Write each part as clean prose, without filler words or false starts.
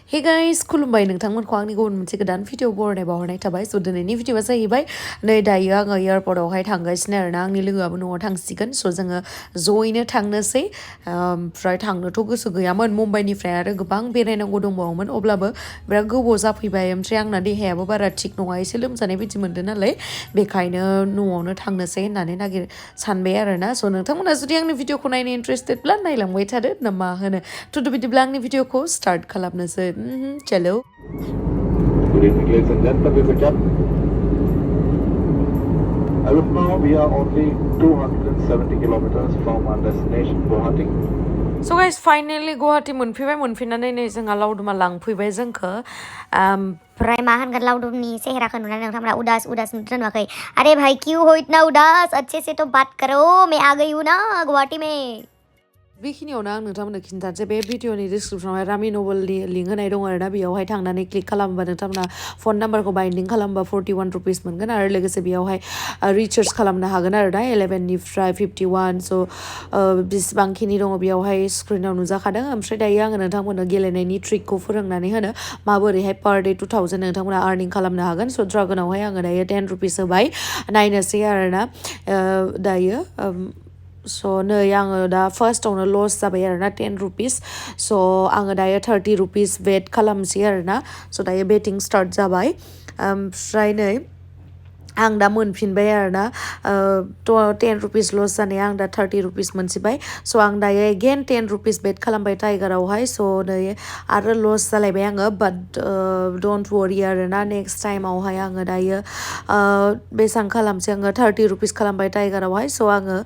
Hey guys, Khulumbai nwngthang angni गुबुन मोनसे गोदान भिडिअ बरायनाय बावहरनाय थाबाय स दिनैनि भिडिअआ जाहैबाय नै दायो आङो एयारपर्टआवहाय थांगासिनो आरोना आंनि लोगोआबो न'आव थांसिगोन स जोङो जयैनो थांनोसै ओमफ्राय थांनोथ' गोसो गैयामोन मुम्बाइनिफ्राय आरो गोबां बेरायनांगौ दंबावोमोन अब्लाबो बिराद गोबाव जाफैबाय ओमफ्राय आंना देहायाबो बारा थिग नङा एसे लोमजानाय बायदि मोनदों नालाय बेखायनो न'आवनो थांनोसै होननानै सानबाय आरोना स नोंथांमोना जुदि आंनि भिडिअखौ नायनो इन्ट्रेस्टेडब्ला नायलांबाय थादो ना मा होनो थ' बिदिब्ला आंनि भिडिअखौ स्टार्ट खालामनोसै चलो Good evening, ladies and gentlemen. This is Captain. As of now, we are only 270 kilometers from our destination, Guwahati. So guys, finally Guwahati मोनफैनानै नै जोंहा लावदुमा लांफैबाय जोंखौ ओमफ्राय मा होनगोन लावदुमनि सेहेराखौ नुनानै नोंथांमोना उदास नुदों नुवाखै अरे भाई क्यों हो इतना उदास अच्छे से तो बात करो मैं आ गई हूँ ना गुवाहाटी में बेखिनियावनो आं नोंथांमोननो खिन्थानोसै बे भिडिअनि डिसक्रिपसनावहाय रामि नभेलनि लिंक होनाय दं आरोना बेयावहाय थांनानै क्लिक खालामोबा नोंथांमोना फन नाम्बारखौ बाइन्डिं खालामबा 41 रुपिस मोनगोन आरो लोगोसे बेयावहाय रिचार्ज खालामनो हागोन आरोना 11 निफ्राय 51 स बेसेबांखिनि दङ बेयावहाय स्क्रिनाव नुजाखादों ओमफ्राय दायो आङो नोंथांमोननो गेलेनायनि ट्रिकखौ फोरोंनानै होनो माबोरैहाय पार डे 2000 नोंथांमोना आर्निं खालामनो हागोन स ड्रागनावहाय आङो दायो 10 रुपिस होबाय नायनोसै आरोना दायो स नै आङो दा फार्स्टआवनो लस जाबाय आरोना 10 रुपिस स आङो दायो 30 रुपिस बेट खालामसै आरोना स दायो बेटिं स्टार्ट जाबाय ओमफ्राय नै आं दा मोनफिनबाय आरोना 10 रुपिस लस जानाया आं दा 30 रुपिस मोनसिबाय स आं दायो एगेन 10 रुपिस बेट खालामबाय टाइगारावहाय स नै आरो लस जालायबाय आङो बाट डोन्ट वरि आरोना नेक्स्ट टाइमावहाय आङो दायो बेसेबां खालामसै आङो 30 रुपिस खालामबाय टाइगारावहाय स आङो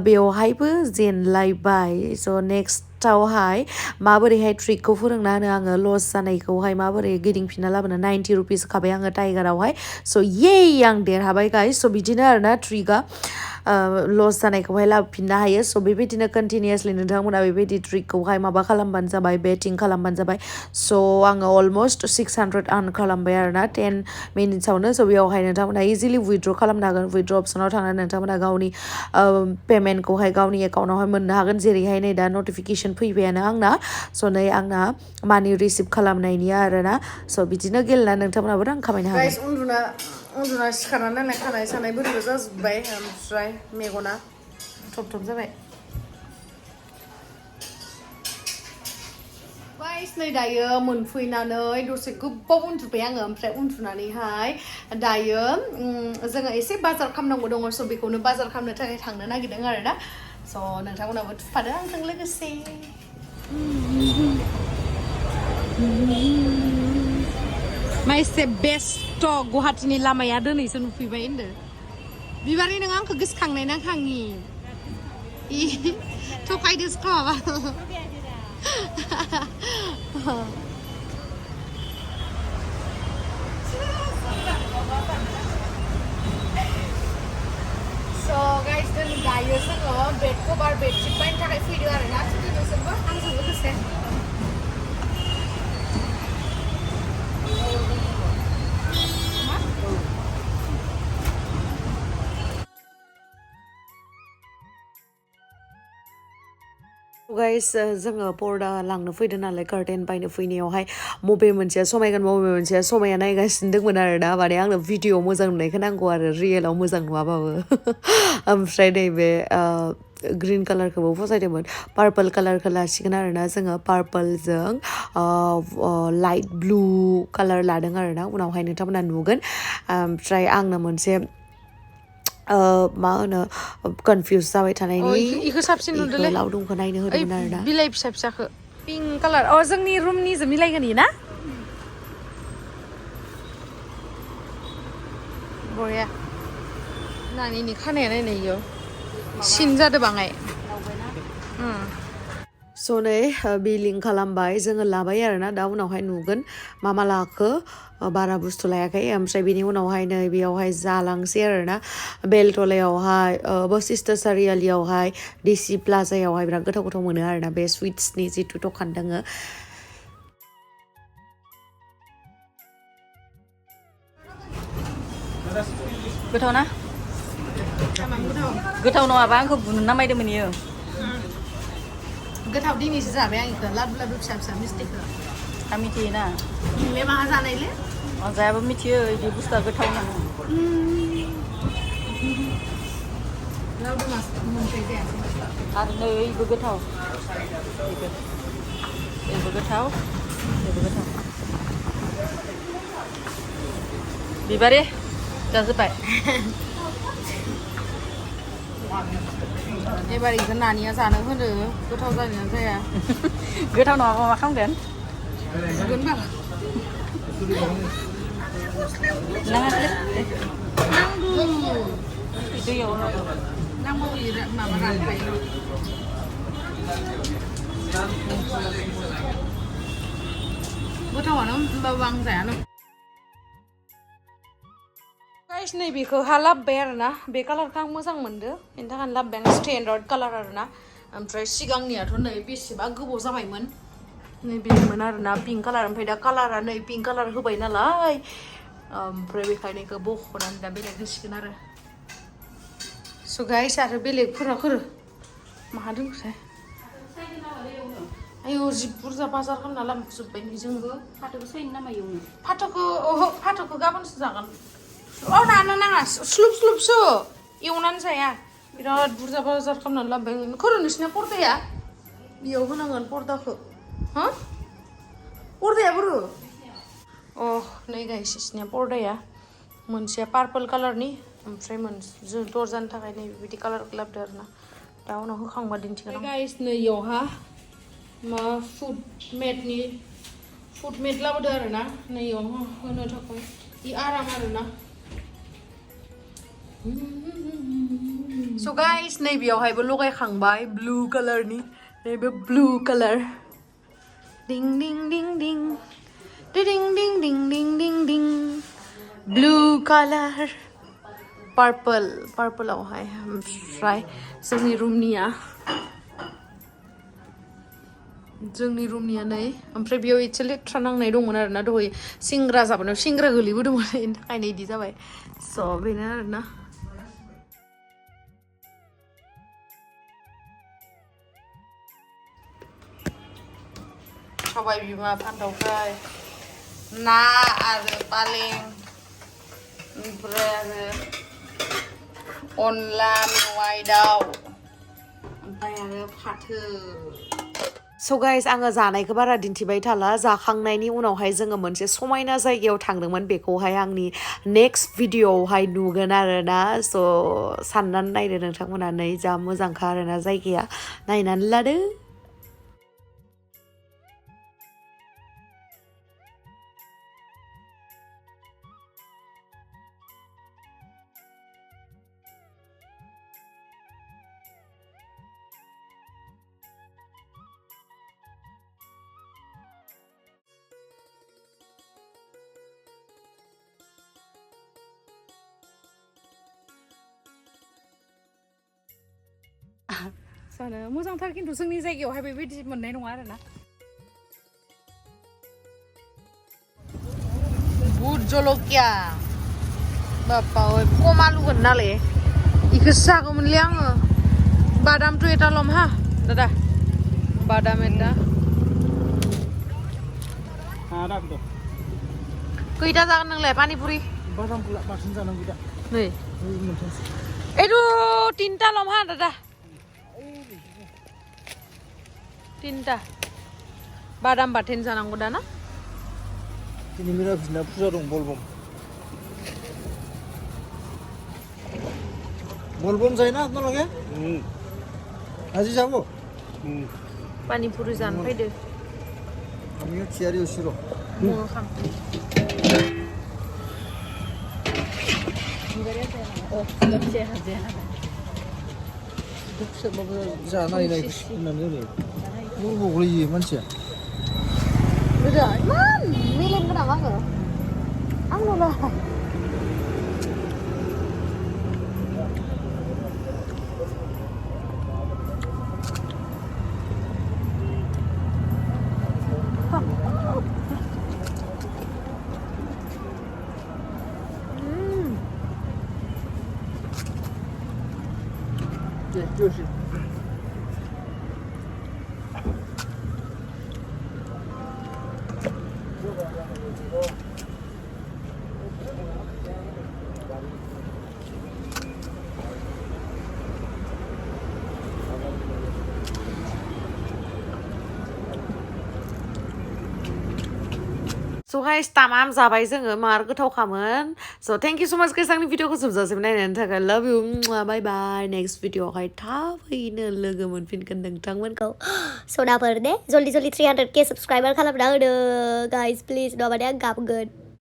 बेवहायबो जेनलायबाय स नेक्स्टआवहाय माबोरैहाय ट्रिकखौ फोरोंना होनो आङो लस जानायखौहाय माबोरै गिदिंफिनना लाबोनो 90 रुपिस होखाबाय आङो टाइगारावहाय स ये आं देरहाबाय गाइस स बिदिनो आरोना ट्रिकआ लस जानायखौहाय लाबोफिननो हायो स बेबायदिनो कन्टिनिउसलि नोंथांमोना बेबायदि ट्रिकखौहाय माबा खालामबानो जाबाय बेटिं खालामबानो जाबाय स आङो अलमस्ट 600 आर्न खालामबाय आरोना 10 मिनिट्सआवनो स बेयावहाय नोंथांमोना इजिलि उइथड्र खालामनो हागोन उइथड्र अप्सनाव थांनानै नोंथांमोना गावनि पेमेन्टखौहाय गावनि एकाउन्टावहाय मोननो हागोन जेरैहाय नै दा नटिफिकेसन फैबायानो आंना स नै आंना मानि रिसिभ खालामनायनि आरोना स बिदिनो गेलेना नोंथांमोनाबो रां खामायनो हागोन उन्दुना सिखारनानै नालाय खानाय सानाय बोरैबा जाजोब्बाय ओमफ्राय मेगना थब जाबाय गाइस नै दायो मोनफैनानै दसे गोबाव उन्दुबाय आङो ओमफ्राय उन्दुनानैहाय दायो जोङो एसे बाजार खालामनांगौ दङ स बेखौनो बाजार खालामनो थाखाय थांनो नागिरदों आरोना स नोंथांमोनाबो थुफादो आंजों लोगोसे माइसे बेस्ट गुवाहाटीनि लामाया दिनैसो नुफैबाय होनदो बिबारि नों आंखौ गोसोखांनाय नांखाङि थगायदोस माबा स गाइस दिनै दायो जोङो बेड कभार बेडशिट बायनो थाखाय फैदों आरोना नोंसोरबो आंजों लोगोसे गाइस जोङो पर्दा लांनो फैदों नालाय कार्टेन बायनो फैनायावहाय मबे मोनसेया समायगोन मबे मोनसेया समाया नायगासिनो दंमोन आरोना माने आंनो भिडिअ मोजां नुनायखौ नांगौ आरो रियेलाव मोजां नुवाबाबो ओमफ्राय नैबे ग्रीन कालारखौबो फसायदोंमोन पार्पल कालारखौ लासिगोन आरोना जोङो पार्पलजों लाइट ब्लु कालार लादों आरोना उनावहाय नोंथांमोना नुगोन ओमफ्राय आंनो मोनसे मा होनो कनफिउज जाबाय थानायनि इखौ साबसिन नुदोंलै लावदुमखौ नायनो होदोंमोन आरोना बिलाइ फिसा फिसाखौ पिंक कालार जोंनि रुमनिजों मिलायगोन इयो ना बरिया नानिनि खानाया नायनाय इयाव सिन जादों बाङाय स नै बिलिं खालामबाय जोङो लाबाय आरोना दा उनावहाय नुगोन मा लाखो बारा बुस्थु लायाखै ओमफ्राय बिनि उनावहाय नै बेयावहाय जालांसै आरोना बेलटलायावहाय बशिष्ट सारियालियावहाय डिसि प्लाजायावहाय बिराद गोथाव मोनो आरोना बे स्विट्सनि जिथु दखान दङो गोथाव ना गोथाव नङाबा आंखौ बुनो नामायदोंमोन इयो गोथाव दिनैसो जाबाय आं इखौ लादु फिसा फिसा मिस्टेकखौ आं मिथियोना नोंलाय मा जानायलै जायाबो मिथियो बिदि बुस्थुआ गोथाव होननानै लावदुमा मोनफै जायासै आरो नै बेबो गोथाव बेबो गोथाव बेबो गोथाव बिबारे जाजोब्बाय एबार इखौ नानिया जानो होनो गोथाव जायोना जाया गोथाव नङाबा मा खालामगोन सुगोन बा नाङाखै नांगौ दैयाव नांगौ माबा रानखायो गोथावानो होमबाबो आं जायानो गाइस नै बेखौहा लाबोबाय आरोना बे कालारखौ आं मोजां मोनदो बेनि थाखायनो लाबोबाय आं स्टेन्डार्ड कालार आरोना ओमफ्राय सिगांनियाथ' नै बेसेबा गोबाव जाबायमोन नै बेमोन आरोना पिंक कालार ओमफ्राय दा कालारा नै पिंक कालार होबाय नालाय ओमफ्राय बेखायनो बेखौ बख'नानै दा बेलेग होसिगोन आरो स' गाइस आरो बेलेगफोरा माहा दोनखोथाय आयौ जि बुरजा बाजार खालामना लाबोजोब्बाय जोंबो फाथोखौ सायनो नामा एवनो फाथोखौ गाबोनसो जागोन नानो नाङा स्लुप स्लुपसो एवनानै जाया बिराद बुरजा बाजार खालामनानै लाबोबाय खर' नोंसिना पर्दाया बेयाव होनांगोन पर्दाखौ हा पर्दाया बोरो नै गाइस बिसिनिया पर्दाया मोनसेया पार्पल कालारनि ओमफ्राय मोनसे दरजानि थाखाय नै बेबायदि कालारखौ लाबोदो आरोना दा उनाव होखांबा दिन्थिगोन गाइस नै इयावहा मा फुड मेट लाबोदो आरोना नै इयाव होनो थाखाय इ आराम आरोना स' गाइस नै बेयावहायबो लगायखांबाय ब्लु कालारनि नैबे ब्लु कालार डिं डिं डिं डिं डिं डिं डिं डिं डिं डिं ब्लु कालार पार्पलावहाय ओमफ्राय जोंनि रुमनिया नै ओमफ्राय बेयाव एसे लेथ्रा नांनाय दंमोन आरोना दहाय सिंग्रा जाबोनायाव सिंग्रा गोलैबोदोंमोन बेनि थाखायनो बिदि जाबाय स' बेनो आरोना सबाय बिमा फान्थाव फ्राय ना आरो पालें ओमफ्राय आरो अनला मेवाइ दाउ ओमफ्राय आरो फाथो स' गाइस आङो जानायखौ बारा दिन्थिबाय थाला जाखांनायनि उनावहाय जोङो मोनसे समायना जायगायाव थांदोंमोन बेखौहाय आंनि नेक्स्ट भिडिअआवहाय नुगोन आरोना स' साननानै नायदो नोंथांमोना नै जा मोजांखा आरोना जायगाया नायनानै लादो जानो मोजांथार खिन्थु जोंनि जायगायावहाय बेबायदि मोननाय नङा आरोना बुट जलकिया बाप्पा खम आलुगोन नालाय इखौसो जागौमोनलै आङो बादामथ' एटाल'म हा दादा बादाम एटा खैथा जागोन नोंलाय पानिपुरि बादामखौ बांसिन जानांगौ दा नै एटु तिनटाल'म हा दादा तिनटा बादाम बाथोन जानांगौ दा ना दिनै मेरा बिना फुजा दं बलबम जायोना आपनालोगे আজি যাব पानिपुरि जानो फैदो आमियो थियारि असिर मोखां फिसाबाबो जानाय होननानै ओरै गोग्लैयो मानसिया गोदो इमान मेलेम गोनां आंनोलाय就是 So guys, tamam जाबाय जोङो मार गोथावखामोन. So thank you so much guys आंनि भिडिअखौ जोबजासिम नायनायनि थाखाय. Love you. Bye bye. Next भिडिअआवहाय थाबैनो लोगो मोनफिनगोन नोंथांमोनखौ. सदाफोर दे जल्दि 300k subscriber खालामना होदो guys please नङाबाथाय आं गाबगोन.